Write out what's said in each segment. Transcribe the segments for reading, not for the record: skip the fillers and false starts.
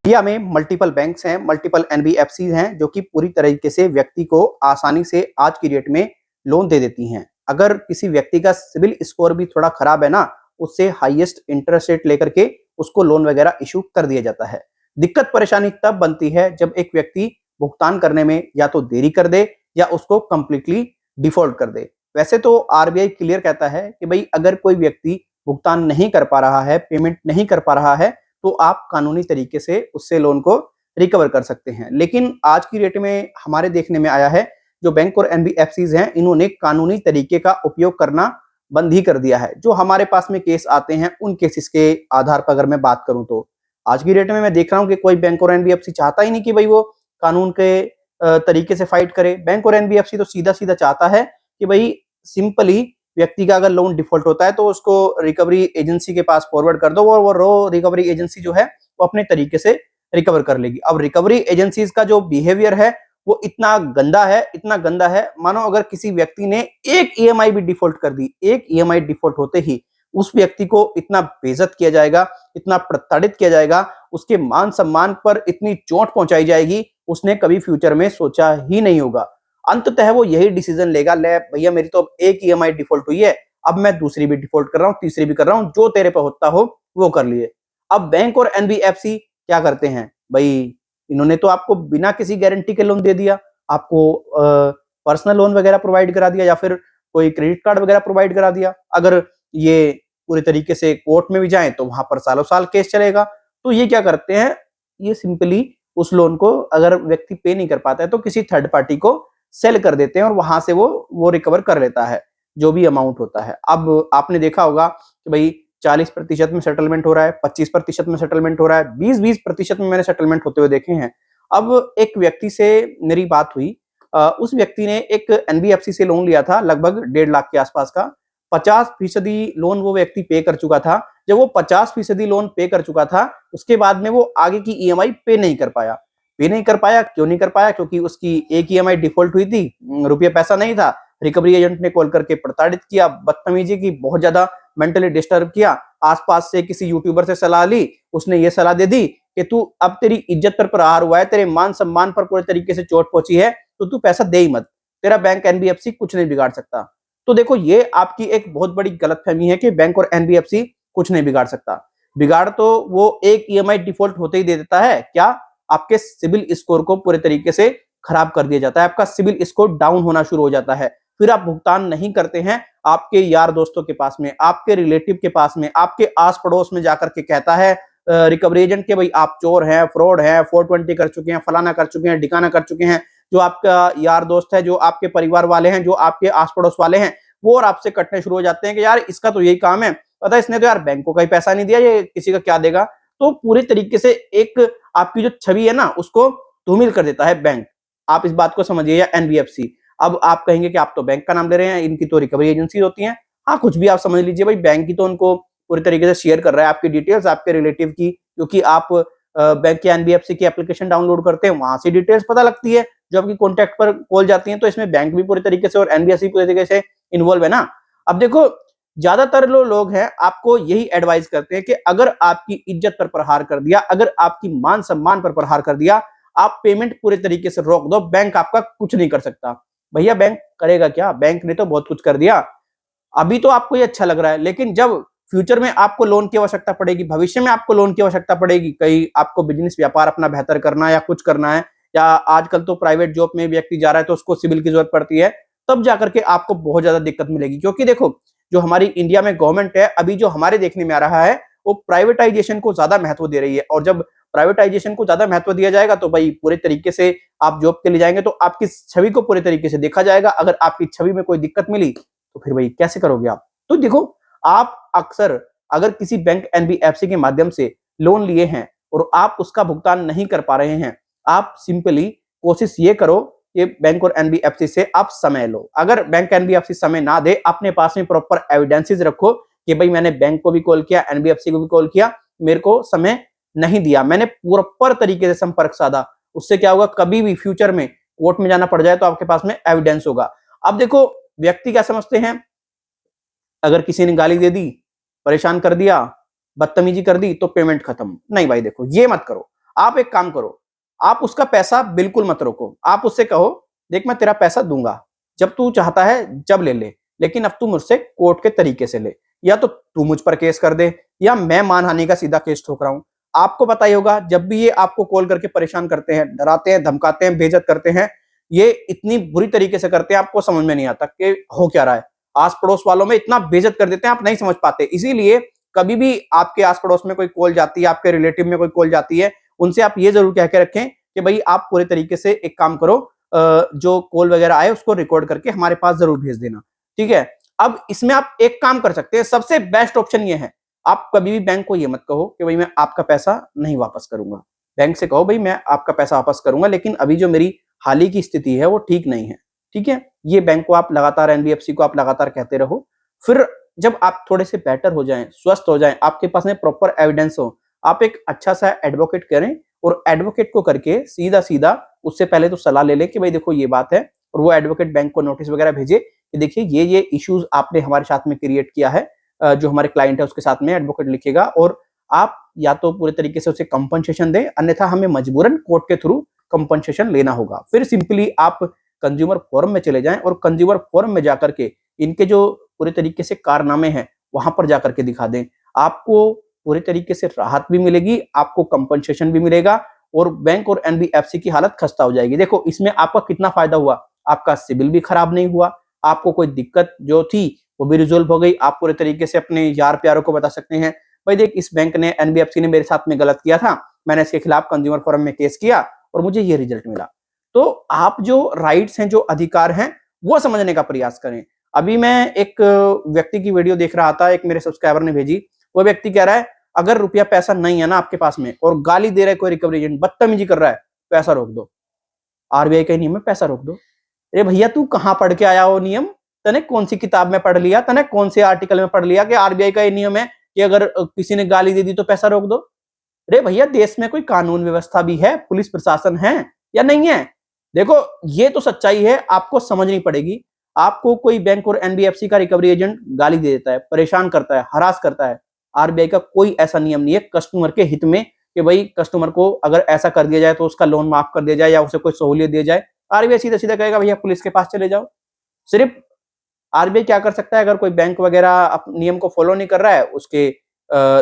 India में multiple banks हैं, multiple NBFCs हैं जो कि पूरी तरीके से व्यक्ति को आसानी से आज की डेट में लोन दे देती हैं। अगर किसी व्यक्ति का सिबिल स्कोर भी थोड़ा खराब है ना, उससे हाईएस्ट इंटरेस्ट रेट लेकर के उसको लोन वगैरह इशू कर दिया जाता है। दिक्कत परेशानी तब बनती है जब एक व्यक्ति भुगतान करने में या तो देरी कर दे या उसको कंप्लीटली डिफ़ॉल्ट कर दे। वैसे तो आरबीआई क्लियर कहता है कि भई अगर कोई व्यक्ति भुगतान नहीं कर पा रहा है, पेमेंट नहीं कर पा रहा है, तो आप कानूनी तरीके से उससे लोन को रिकवर कर सकते हैं। लेकिन आज की डेट में हमारे देखने में आया है, जो बैंक और एनबीएफसीज हैं, इन्होंने कानूनी तरीके का उपयोग करना बंद ही कर दिया है। जो हमारे पास में केस आते हैं, उन केसेस के आधार पर अगर मैं बात करूँ तो आज की डेट में मैं देख रहा हूँ कि कोई बैंक और एनबीएफसी चाहता ही नहीं कि भई वो कानून के तरीके से फाइट करे। बैंक और एनबीएफसी तो सीधा-सीधा चाहता है कि भई सिंपली व्यक्ति का अगर लोन डिफ़ॉल्ट होता है तो उसको रिकवरी एजेंसी के पास फॉरवर्ड कर दो और वो रिकवरी एजेंसी जो है वो अपने तरीके से रिकवर कर लेगी। अब रिकवरी एजेंसीज़ का जो बिहेवियर है वो इतना गंदा है मानो अगर किसी व्यक्ति ने एक ईएमआई भी डिफ़ॉल्ट कर दी, एक ईएमआई डिफ़ॉल्ट होते ही उस व्यक्ति को इतना बेइज्जत किया जाएगा, इतना प्रताड़ित किया जाएगा, उसके मान-सम्मान पर इतनी चोट पहुँचाई जाएगी, उसने कभी फ्यूचर में सोचा ही नहीं होगा। अंततः वो यही डिसीजन लेगा, ले भैया मेरी तो अब एक ईएमआई डिफ़ॉल्ट हुई है, अब मैं दूसरी भी डिफ़ॉल्ट कर रहा हूँ, तीसरी भी कर रहा हूँ, जो तेरे पे होता हो वो कर लिए। अब बैंक और एनबीएफसी क्या करते हैं, भई इन्होंने तो आपको बिना किसी गारंटी के लोन दे दिया, आपको पर्सनल लोन वगैरह प्रोवाइड करा दिया या फिर कोई क्रेडिट कार्ड वगैरह प्रोवाइड करा दिया। अगर ये पूरे तरीके से कोर्ट में भी जाएँ तो वहाँ पर सालों-साल केस चलेगा। तो ये क्या करते हैं, ये सिंपली उस लोन को अगर व्यक्ति पे नहीं कर पाता है तो किसी थर्ड पार्टी को सेल कर देते हैं और वहां से वो रिकवर कर लेता है जो भी अमाउंट होता है। अब आपने देखा होगा कि भाई 40% में सेटलमेंट हो रहा है, 25% में सेटलमेंट हो रहा है, 20-20% में मैंने सेटलमेंट होते हुए देखे हैं। अब एक व्यक्ति से मेरी बात हुई, उस व्यक्ति ने एक एनबीएफसी से लोन लिया था लगभग 1.5 लाख के आसपास का। 50% लोन वो व्यक्ति पे कर चुका था। जब वो 50% लोन पे कर चुका था, उसके बाद में वो आगे की ईएमआई पे नहीं कर पाया, क्यों नहीं कर पाया? क्योंकि उसकी एक ईएमआई डिफ़ॉल्ट हुई थी, रुपया पैसा नहीं था। रिकवरी एजेंट ने कॉल करके प्रताड़ित किया, बदतमीज़ी की, बहुत ज़्यादा मेंटली डिस्टर्ब किया। आस-पास से किसी यूट्यूबर से सलाह ली, उसने ये सलाह दे दी कि तू अब तेरी इज़्ज़त पर प्रहार हुआ है, तेरे मान-सम्मान पर पूरे तरीके से चोट पहुँची है, तो तू पैसा दे ही मत। तेरा बैंक एनबीएफसी कुछ नहीं बिगाड़ सकता। तो देखो ये आपकी एक बहुत बड़ी गलतफ़हमी है कि बैंक और एनबीएफसी कुछ नहीं बिगाड़ सकता। बिगाड़ तो वो एक ईएमआई डिफ़ॉल्ट होते ही दे देता है। क्या? आपके सिबिल स्कोर को पूरे तरीके से खराब कर दिया जाता है, आपका सिबिल स्कोर डाउन होना शुरू हो जाता है। फिर आप भुगतान नहीं करते हैं, आपके यार दोस्तों के पास में, आपके रिलेटिव के पास में, आपके आस-पड़ोस में जाकर के कहता है रिकवरी एजेंट के भई आप चोर हैं, फ्रॉड हैं, 420 कर चुके हैं, फलाना कर चुके हैं, ढिकाना कर चुके हैं। जो आपका यार दोस्त है, जो आपके परिवार वाले हैं, जो आपके आस-पड़ोस वाले हैं, वो और आपसे कटने शुरू हो जाते हैं कि यार इसका तो यही काम है। पता है इसने तो यार बैंकों का ही पैसा नहीं दिया, ये किसी का क्या देगा? तो पूरे तरीके से एक आपकी जो छवि है ना उसको धूमिल कर देता है बैंक। आप इस बात को समझिए या एनबीएफसी। अब आप कहेंगे कि आप तो बैंक का नाम ले रहे हैं, इनकी तो रिकवरी एजेंसी होती हैं। हाँ, कुछ भी आप समझ लीजिए भाई बैंक ही तो उनको पूरी तरीके से शेयर कर रहा है आपकी डिटेल्स आपके रिलेटिव की, क्योंकि आप बैंक के एनबीएफसी की एप्लीकेशन डाउनलोड करते हैं, वहाँ से डिटेल्स पता लगती है, जो आपकी कॉन्टैक्ट पर कॉल जाती है, तो इसमें बैंक भी पूरी तरीके से और एनबीएफसी पूरी तरीके से इन्वॉल्व है ना। अब देखो ज्यादातर लोग हैं आपको यही एडवाइस करते हैं कि अगर आपकी इज्जत पर प्रहार कर दिया, अगर आपकी मान सम्मान पर प्रहार कर दिया, आप पेमेंट पूरे तरीके से रोक दो, बैंक आपका कुछ नहीं कर सकता। भैया बैंक करेगा क्या? बैंक ने तो बहुत कुछ कर दिया। अभी तो आपको ये अच्छा लग रहा है, लेकिन जब फ्यूचर में आपको लोन की आवश्यकता पड़ेगी, भविष्य में आपको लोन की आवश्यकता पड़ेगी, कहीं आपको बिजनेस व्यापार अपना बेहतर करना है या कुछ करना है, या आजकल तो प्राइवेट जॉब में व्यक्ति जा रहा है तो उसको सिविल की जरूरत पड़ती है, तब जाकर के आपको बहुत ज्यादा दिक्कत मिलेगी। क्योंकि देखो जो हमारी इंडिया में गवर्नमेंट है, अभी जो हमारे देखने में आ रहा है, वो प्राइवेटाइजेशन को ज्यादा महत्व दे रही है। और जब प्राइवेटाइजेशन को ज्यादा महत्व दिया जाएगा तो भाई पूरे तरीके से आप जॉब के लिए जाएंगे तो आपकी छवि को पूरे तरीके से देखा जाएगा। अगर आपकी छवि में कोई दिक्कत मिली तो फिर भाई कैसे करोगे आप? तो देखो आप अक्सर अगर किसी बैंक एनबीएफसी के माध्यम से लोन लिए हैं और आप उसका भुगतान नहीं कर पा रहे हैं, आप सिंपली कोशिश ये करो कि बैंक और एनबीएफसी से आप समय लो। अगर बैंक एनबीएफसी समय ना दे, अपने पास में प्रॉपर एविडेंसेस रखो कि भाई मैंने बैंक को भी कॉल किया, एनबीएफसी को भी कॉल किया, मेरे को समय नहीं दिया, मैंने प्रॉपर तरीके से संपर्क साधा। उससे क्या होगा, कभी भी फ्यूचर में कोर्ट में जाना पड़ जाए तो आपके पास में एविडेंस होगा। अब देखो व्यक्ति क्या समझते हैं, अगर किसी ने गाली दे दी, परेशान कर दिया, बदतमीजी कर दी तो पेमेंट खत्म। नहीं भाई देखो ये मत करो। आप एक काम करो, आप उसका पैसा बिल्कुल मत रोको। आप उससे कहो, देख मैं तेरा पैसा दूँगा, जब तू चाहता है जब ले ले, लेकिन अब तू मुझसे कोर्ट के तरीके से ले। या तो तू मुझ पर केस कर दे या मैं मानहानि का सीधा केस ठोक रहा हूँ। आपको पता ही होगा, जब भी ये आपको कॉल करके परेशान करते हैं, डराते हैं, धमकाते हैं, बेइज्जत करते हैं, ये इतनी बुरी तरीके से करते हैं आपको समझ में नहीं आता कि हो क्या रहा है। आस-पड़ोस वालों में इतना बेइज्जत कर देते हैं आप नहीं समझ पाते। इसीलिए कभी भी आपके आस-पड़ोस में कोई कॉल जाती है, आपके रिलेटिव में कोई कॉल जाती है, उनसे आप ये ज़रूर कह के रखें कि भई आप पूरे तरीके से एक काम करो, जो कॉल वगैरह आए उसको रिकॉर्ड करके हमारे पास ज़रूर भेज देना। ठीक है? अब इसमें आप एक काम कर सकते हैं, सबसे बेस्ट ऑप्शन ये है, आप कभी भी बैंक को ये मत कहो कि भई मैं आपका पैसा नहीं वापस करूँगा। बैंक से कहो भई मैं आपका पैसा वापस करूँगा, लेकिन अभी जो मेरी हाल ही की स्थिति है वो ठीक नहीं है। ठीक है? ये बैंक को आप लगातार, एनबीएफसी को आप लगातार कहते रहो। फिर जब आप थोड़े से बेटर हो जाएँ, स्वस्थ हो जाएँ, आपके पास में प्रॉपर एविडेंस हो, आप एक अच्छा-सा एडवोकेट करें और एडवोकेट को करके सीधा-सीधा उससे पहले तो सलाह ले लें कि भई देखो ये बात है, और वो एडवोकेट बैंक को नोटिस वगैरह भेजे कि देखिए ये इश्यूज़ आपने हमारे साथ में क्रिएट किया है। जो हमारे क्लाइंट है उसके साथ में एडवोकेट लिखेगा, और आप या तो पूरे तरीके से उसे कंपनसेशन दें, अन्यथा हमें मजबूरन कोर्ट के थ्रू कंपनसेशन लेना होगा। फिर सिंपली आप कंज्यूमर फोरम में चले जाएँ और कंज्यूमर फोरम में जाकर के इनके जो पूरे तरीके से कारनामे हैं, वहाँ पर जाकर के दिखा दें। आपको पूरे तरीके से राहत भी मिलेगी, आपको कंपनसेशन भी मिलेगा और बैंक और एनबीएफसी की हालत खस्ता हो जाएगी। देखो इसमें आपका कितना फ़ायदा हुआ, आपका सिबिल भी खराब नहीं हुआ, आपको कोई दिक्कत जो थी वो भी रिज़ॉल्व हो गई। आप पूरे तरीके से अपने यार-प्यारों को बता सकते हैं, भाई देख इस बैंक ने, एनबीएफसी ने मेरे साथ में गलत किया था, मैंने इसके खिलाफ कंज्यूमर फोरम में केस किया और मुझे ये रिजल्ट मिला। तो आप जो राइट्स हैं, जो अधिकार हैं, वो समझने का प्रयास करें। अभी मैं एक व्यक्ति की वीडियो देख रहा था, एक मेरे सब्सक्राइबर ने भेजी। वो व्यक्ति कह रहा है, अगर रुपया पैसा नहीं है ना आपके पास में और गाली दे रहा है कोई रिकवरी एजेंट, बदतमीजी कर रहा है, पैसा रोक दो। आरबीआई का नियम है पैसा रोक दो। अरे भैया तू कहाँ पढ़ के आया वो नियम? तूने कौन सी किताब में पढ़ लिया? तूने कौन से आर्टिकल में पढ़ लिया कि आरबीआई का ये नियम है कि अगर किसी ने गाली दे दी तो पैसा रोक दो? अरे भैया देश में कोई कानून व्यवस्था भी है, पुलिस प्रशासन है या नहीं है? देखो ये तो सच्चाई है, आपको समझनी पड़ेगी। आपको कोई बैंक और एनबीएफसी का रिकवरी एजेंट गाली दे देता है, परेशान करता है, हरास करता है। आरबीआई का कोई ऐसा नियम नहीं है कस्टमर के हित में कि भाई कस्टमर को अगर ऐसा कर दिया जाए तो उसका लोन माफ कर दिया जाए या उसे कोई सहूलियत दी जाए। आरबीआई सीधा-सीधा कहेगा भैया पुलिस के पास चले जाओ। सिर्फ आरबीआई क्या कर सकता है, अगर कोई बैंक वगैरह नियम को फॉलो नहीं कर रहा है, उसके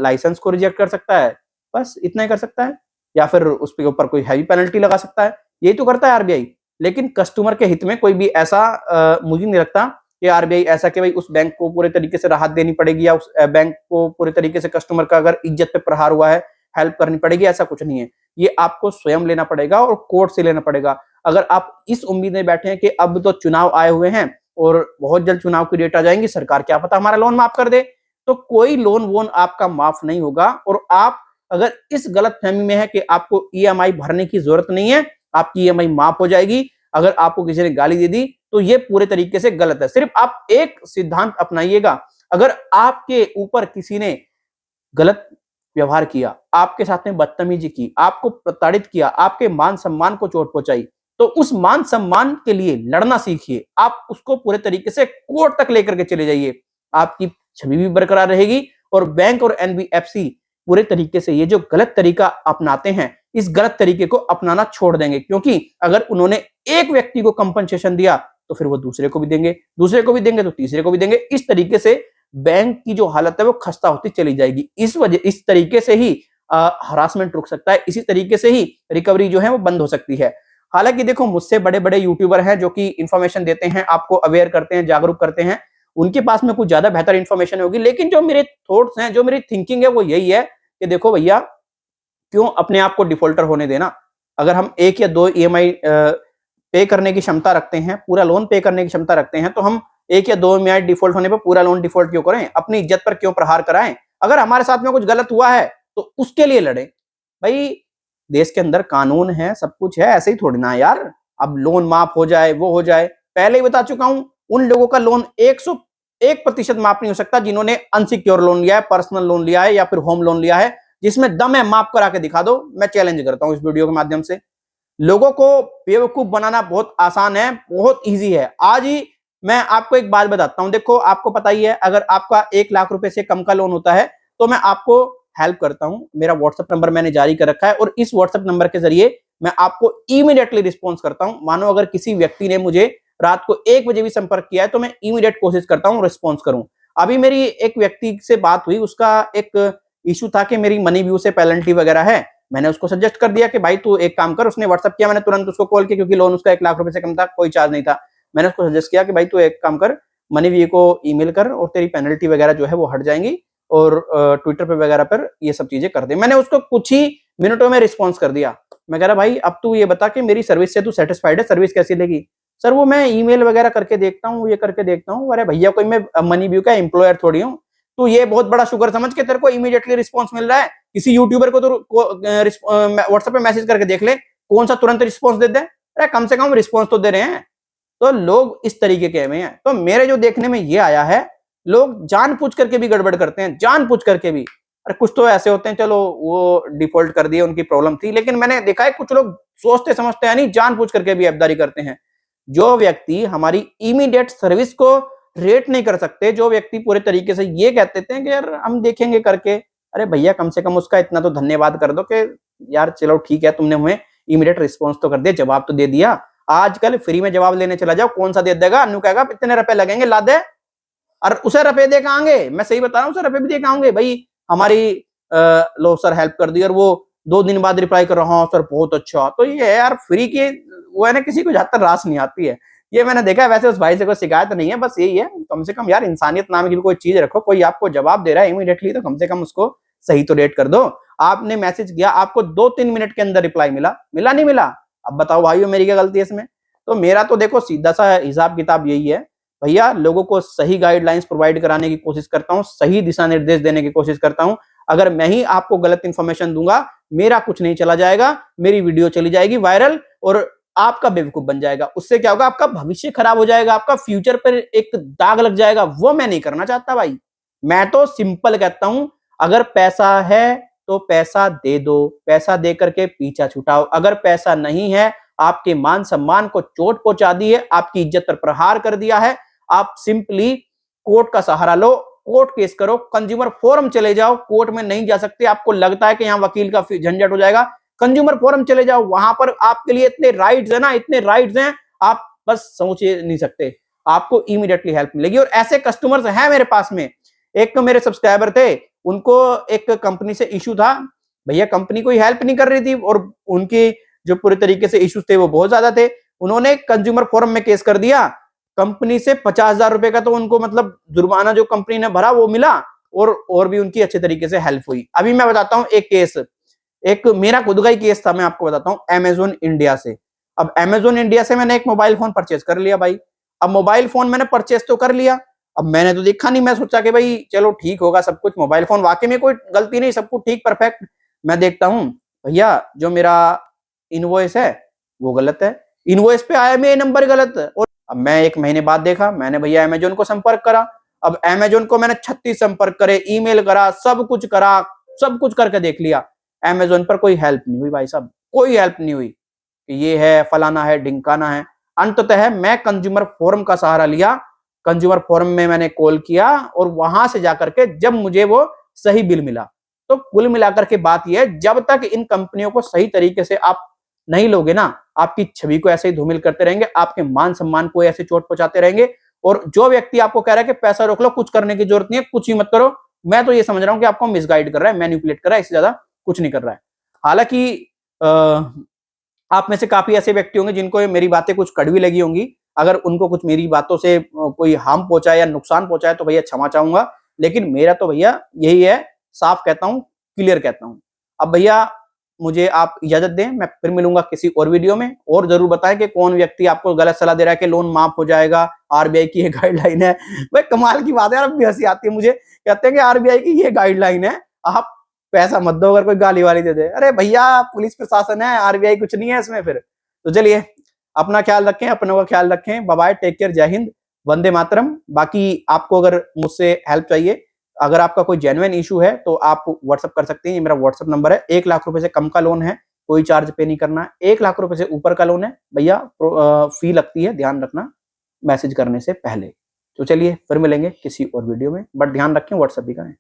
लाइसेंस को रिजेक्ट कर सकता है, बस इतना ही कर सकता है, या फिर उसके ऊपर कोई हैवी पेनल्टी लगा सकता है। यही तो करता है आरबीआई। लेकिन कस्टमर के हित में कोई भी ऐसा मुझे नहीं लगता कि आरबीआई ऐसा कि भाई उस बैंक को पूरे तरीके से राहत देनी पड़ेगी या उस बैंक को पूरे तरीके से कस्टमर का अगर इज्जत पे प्रहार हुआ है, हेल्प करनी पड़ेगी, ऐसा कुछ नहीं है। ये आपको स्वयं लेना पड़ेगा और कोर्ट से लेना पड़ेगा। अगर आप इस उम्मीद में बैठे हैं कि अब तो चुनाव आए हुए हैं और बहुत जल्द चुनाव की डेट आ जाएंगी, सरकार क्या पता हमारा लोन माफ कर दे, तो कोई लोन वोन आपका माफ नहीं होगा। और आप अगर इस गलतफहमी में है कि आपको ईएमआई भरने की जरूरत नहीं है, आपकी ईएमआई माफ हो जाएगी, अगर आपको किसी ने गाली दे दी तो ये पूरे तरीके से गलत है। सिर्फ आप एक सिद्धांत अपनाइएगा, अगर आपके ऊपर किसी ने गलत व्यवहार किया, आपके साथ में बदतमीजी की, आपको प्रताड़ित किया, आपके मान सम्मान को चोट पहुंचाई, तो उस मान सम्मान के लिए लड़ना सीखिए। आप उसको पूरे तरीके से कोर्ट तक लेकर के चले जाइए। आपकी छवि भी बरकरार रहेगी और बैंक और एनबीएफसी पूरे तरीके से ये जो गलत तरीका अपनाते हैं, इस गलत तरीके को अपनाना छोड़ देंगे। क्योंकि अगर उन्होंने एक व्यक्ति को कंपनसेशन दिया तो फिर वो दूसरे को भी देंगे, दूसरे को भी देंगे तो तीसरे को भी देंगे। इस तरीके से बैंक की जो हालत है वो खस्ता होती चली जाएगी। इस तरीके से ही हरासमेंट रुक सकता है, इसी तरीके से ही रिकवरी जो है वो बंद हो सकती है। हालांकि देखो मुझसे बड़े-बड़े यूट्यूबर हैं जो कि इन्फॉर्मेशन देते हैं, आपको अवेयर करते हैं, जागरूक करते हैं, उनके पास में कुछ ज्यादा बेहतर इन्फॉर्मेशन होगी। लेकिन जो मेरे थॉट्स हैं, जो मेरी थिंकिंग है वो यही है कि देखो भैया क्यों अपने आप को डिफॉल्टर होने देना। अगर हम 1 या 2 ईएमआई पे करने की क्षमता रखते हैं, पूरा लोन पे करने की क्षमता रखते हैं, तो हम 1 या 2 ईएमआई डिफॉल्ट होने पे पूरा लोन डिफॉल्ट क्यों करें? अपनी इज्जत पर क्यों प्रहार कराएं? अगर हमारे साथ में कुछ गलत हुआ है तो उसके लिए लड़ें। भाई देश के अंदर कानून है, सब कुछ है, ऐसे ही थोड़ी ना है यार। अब लोन माफ हो जाए, वो हो जाए। पहले ही बता चुका हूं, उन लोगों का लोन 101% माफ नहीं हो सकता जिन्होंने अनसिक्योर लोन लिया है, पर्सनल लोन लिया है या फिर होम लोन लिया है। जिसमें दम है माफ करा के दिखा दो। मैं चैलेंज करता हूं इस वीडियो के माध्यम से। लोगों को बेवकूफ बनाना बहुत आसान है, बहुत ईजी है। आज ही मैं आपको एक बात बताता हूं। देखो आपको पता ही है, अगर आपका 1 लाख रुपए से कम का लोन होता है तो मैं आपको हेल्प करता हूं। मेरा व्हाट्सएप नंबर मैंने जारी कर रखा है और इस व्हाट्सएप नंबर के जरिए मैं आपको इमीडिएटली रिस्पॉन्स करता हूं। मानो अगर किसी व्यक्ति ने मुझे रात को 1 बजे भी संपर्क किया है तो मैं इमीडिएट कोशिश करता हूं रिस्पॉन्स करूं। अभी मेरी एक व्यक्ति से बात हुई, उसका एक इश्यू था कि मेरी मनी व्यू से पेनल्टी वगैरह है। मैंने उसको सजेस्ट कर दिया कि भाई तू एक काम कर, उसने व्हाट्सएप किया, मैंने तुरंत उसको कॉल किया क्योंकि लोन उसका 1 लाख रुपए से कम था, कोई चार्ज नहीं था। मैंने उसको सजेस्ट किया कि भाई तू एक काम कर, मनी व्यू को ईमेल कर और तेरी पेनल्टी वगैरह जो है वो हट जाएंगी और ट्विटर पे वगैरह पर ये सब चीजें कर दे। मैंने उसको कुछ ही मिनटों में रिस्पॉन्स कर दिया। मैं कह रहा भाई अब तू ये बता कि मेरी सर्विस से तू सेटिस्फाइड है, सर्विस कैसी लगी? सर वो मैं ईमेल वगैरह करके देखता हूँ, ये करके देखता हूँ। अरे भैया कोई मैं मनी व्यू का एम्प्लॉयर थोड़ी हूँ, तू ये बहुत बड़ा शुगर समझ के तेरे को इमीडिएटली रिस्पॉन्स मिल रहा है। किसी यूट्यूबर को तो व्हाट्सएप पे मैसेज करके देख ले, कौन सा तुरंत रिस्पॉन्स दे दे। अरे कम से कम रिस्पॉन्स तो दे रहे हैं। तो लोग इस तरीके के में हैं। तो मेरे जो देखने में ये आया है, लोग जानबूझ करके भी गड़बड़ करते हैं, जानबूझ करके भी। अरे कुछ तो ऐसे होते हैं, चलो वो डिफॉल्ट कर दिए, उनकी प्रॉब्लम थी, लेकिन मैंने देखा है कुछ लोग सोचते समझते हैं नहीं, जानबूझ करके भी ऐपदारी करते हैं। जो व्यक्ति हमारी इमीडिएट सर्विस को रेट नहीं कर सकते, जो व्यक्ति पूरे तरीके से ये कहते थे कि यार हम देखेंगे करके, अरे भैया कम से कम उसका इतना तो धन्यवाद कर दो कि यार चलो ठीक है, तुमने हमें इमीडिएट रिस्पॉन्स तो कर दिया, जवाब तो दे दिया। आजकल फ्री में जवाब लेने चला जाओ, कौन सा दे देगा? अन्नू कहेगा इतने रुपए लगेंगे, ला दे। और उसे रुपए दे के आएंगे, मैं सही बता रहा हूँ, उसे रुपए भी दे के आएंगे। भाई हमारी लो सर हेल्प कर दी, और वो 2 दिन बाद रिप्लाई कर रहा हूँ सर बहुत अच्छा। तो ये है यार फ्री की, वो है ना, किसी को ज्यादातर रास नहीं आती है। ये मैंने देखा है। वैसे उस भाई से कोई शिकायत नहीं है, बस यही है, कम से कम यार इंसानियत नाम की भी कोई चीज रखो। कोई आपको जवाब दे रहा है इमीडिएटली तो कम से कम उसको सही तो रेट कर दो। आपने मैसेज किया, आपको 2-3 मिनट के अंदर रिप्लाई मिला, मिला नहीं मिला? अब बताओ भाइयों मेरी क्या गलती है इसमें? तो मेरा तो देखो सीधा सा हिसाब किताब यही है भैया, लोगों को सही गाइडलाइंस प्रोवाइड कराने की कोशिश करता हूँ, सही दिशा निर्देश देने की कोशिश करता हूँ। अगर मैं ही आपको गलत इंफॉर्मेशन दूंगा, मेरा कुछ नहीं चला जाएगा, मेरी वीडियो चली जाएगी वायरल और आपका बेवकूफ बन जाएगा। उससे क्या होगा? आपका भविष्य खराब हो जाएगा, आपका फ्यूचर पर एक दाग लग जाएगा। वो मैं नहीं करना चाहता भाई। मैं तो सिंपल कहता हूं, अगर पैसा है तो पैसा दे दो, पैसा दे करके पीछा छुटाओ। अगर पैसा नहीं है, आपके मान सम्मान को चोट पहुंचा दी है, आपकी इज्जत पर प्रहार कर दिया है, आप सिंपली कोर्ट का सहारा लो, कोर्ट केस करो, कंज्यूमर फोरम चले जाओ। कोर्ट में नहीं जा सकते, आपको लगता है कि यहाँ वकील का झंझट हो जाएगा, कंज्यूमर फोरम चले जाओ, वहां पर आपके लिए इतने राइट्स है ना, इतने राइट्स हैं, आप बस सोच नहीं सकते। आपको इमीडिएटली हेल्प मिलेगी। और ऐसे कस्टमर्स हैं मेरे पास में। एक मेरे सब्सक्राइबर थे, उनको एक कंपनी से इशू था, भैया कंपनी कोई हेल्प नहीं कर रही थी और उनकी जो पूरे तरीके से इश्यूज थे वो बहुत ज्यादा थे। उन्होंने कंज्यूमर फोरम में केस कर दिया, कंपनी से 50,000 रुपए का तो उनको मतलब जुर्माना जो कंपनी ने भरा वो मिला, और भी उनकी अच्छे तरीके से हेल्प हुई। अभी मैं बताता हूं एक केस, एक मेरा खुद का ही केस था, मैं आपको बताता हूं, अमेजोन इंडिया से। अब अमेजोन इंडिया से मैंने एक मोबाइल फोन परचेज कर लिया भाई। अब मोबाइल फोन मैंने परचेज तो कर लिया, अब मैंने तो देखा नहीं, मैं सोचा कि भाई चलो ठीक होगा सब कुछ, मोबाइल फोन वाकई में कोई गलती नहीं, सब कुछ ठीक परफेक्ट। मैं देखता हूं भैया जो मेरा इनवॉइस है वो गलत है, इनवॉइस पे आया मेरा नंबर गलत है। और अब मैं 1 महीने बाद देखा, मैंने भैया अमेजोन को संपर्क करा। अब अमेजोन को मैंने 36 संपर्क करे, ईमेल करा, सब कुछ करा, सब कुछ करके देख लिया, अमेजोन पर कोई हेल्प नहीं हुई भाई साहब, कोई हेल्प नहीं हुई कि ये है फलाना है ढिंकाना है। अंततः मैं कंज्यूमर फोरम का सहारा लिया, कंज्यूमर फोरम में मैंने कॉल किया और वहां से जाकर के जब मुझे वो सही बिल मिला। तो कुल मिलाकर के बात यह है, जब तक इन कंपनियों को सही तरीके से आप नहीं लोगे ना, आपकी छवि को ऐसे ही धूमिल करते रहेंगे, आपके मान सम्मान को ऐसे चोट पहुंचाते रहेंगे। और जो व्यक्ति आपको कह रहा है कि पैसा रोक लो, कुछ करने की जरूरत नहीं है, कुछ ही मत करो, मैं तो ये समझ रहा हूं कि आपको मिसगाइड कर रहा है, मैनिपुलेट कर रहा है, इससे ज्यादा कुछ नहीं कर रहा है। हालांकि आप में से काफी ऐसे व्यक्ति होंगे जिनको मेरी बातें कुछ कड़वी लगी होंगी, अगर उनको कुछ मेरी बातों से कोई हार्म पहुंचा या नुकसान पहुंचा है तो भैया क्षमा चाहूंगा। लेकिन मेरा तो भैया यही है, साफ कहता हूं, क्लियर कहता हूं। अब भैया मुझे आप इजाजत दें, मैं फिर मिलूंगा किसी और वीडियो में। और जरूर बताएं कि कौन व्यक्ति आपको गलत सलाह दे रहा है कि लोन माफ हो जाएगा, आरबीआई की ये गाइडलाइन है। भाई कमाल की बात है यार, अब भी हंसी आती है मुझे। कहते हैं कि आरबीआई की ये गाइडलाइन है, आप पैसा मत दो अगर कोई गाली वाली दे दे। अरे भैया पुलिस प्रशासन है, आरबीआई कुछ नहीं है इसमें फिर। तो चलिए अपना ख्याल रखें, अपनों का ख्याल रखें, बाय बाय, टेक केयर, जय हिंद, वंदे मातरम। बाकी आपको अगर मुझसे हेल्प चाहिए, अगर आपका कोई जेन्युइन इशू है तो आप व्हाट्सअप कर सकते हैं, ये मेरा व्हाट्सअप नंबर है। 1 लाख रुपए से कम का लोन है, कोई चार्ज पे नहीं करना है। 1 लाख रुपए से ऊपर का लोन है भैया, फी लगती है, ध्यान रखना मैसेज करने से पहले। तो चलिए फिर मिलेंगे किसी और वीडियो में, बट ध्यान रखें व्हाट्सअप भी करें।